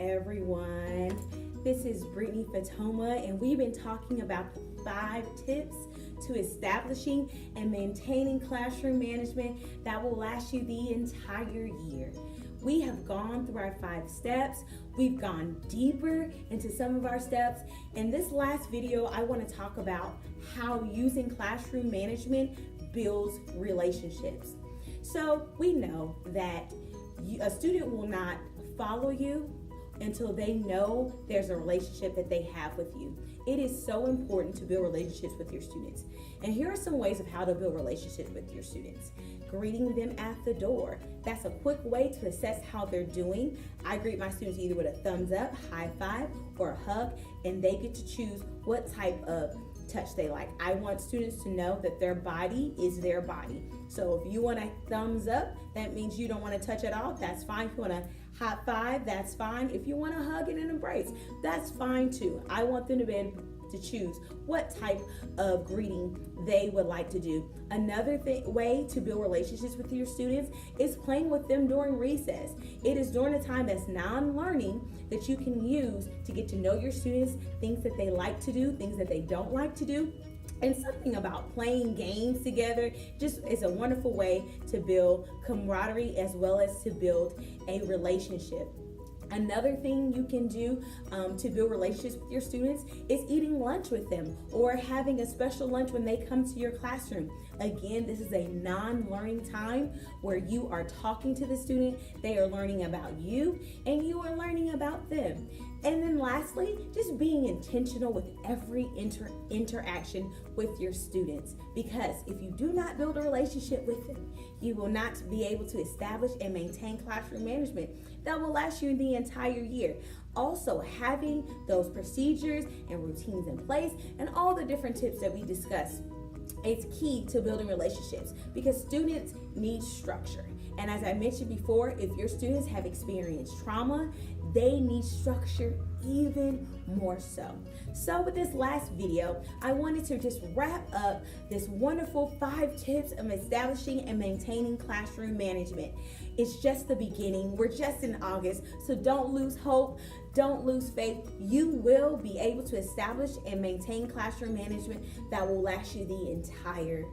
everyone. This is Brittany Fatoma, and we've been talking about 5 tips to establishing and maintaining classroom management that will last you the entire year. We have gone through our 5 steps. We've gone deeper into some of our steps. In this last video, I want to talk about how using classroom management builds relationships. So we know that a student will not follow you until they know there's a relationship that they have with you. It is so important to build relationships with your students. And here are some ways of how to build relationships with your students. Greeting them at the door. That's a quick way to assess how they're doing. I greet my students either with a thumbs up, high five, or a hug, and they get to choose what type of touch they like. I want students to know that their body is their body. So if you want a thumbs up, that means you don't want to touch at all. That's fine. If you want a high five, that's fine. If you want to hug and an embrace, that's fine too. I want them to be able to choose what type of greeting they would like to do. Another way to build relationships with your students is playing with them during recess. It is during a time that's non-learning that you can use to get to know your students, things that they like to do, things that they don't like to do. And something about playing games together just is a wonderful way to build camaraderie as well as to build a relationship. Another thing you can do to build relationships with your students is eating lunch with them or having a special lunch when they come to your classroom. Again, this is a non-learning time where you are talking to the student, they are learning about you, and you are learning about them. And then lastly, just being intentional with every interaction with your students. Because if you do not build a relationship with them, you will not be able to establish and maintain classroom management that will last you the entire year. Also, having those procedures and routines in place and all the different tips that we discussed, it's key to building relationships because students need structure. And as I mentioned before, if your students have experienced trauma, they need structure even more so. So with this last video, I wanted to just wrap up this wonderful 5 tips of establishing and maintaining classroom management. It's just the beginning. We're just in August, so don't lose hope. Don't lose faith. You will be able to establish and maintain classroom management that will last you the entire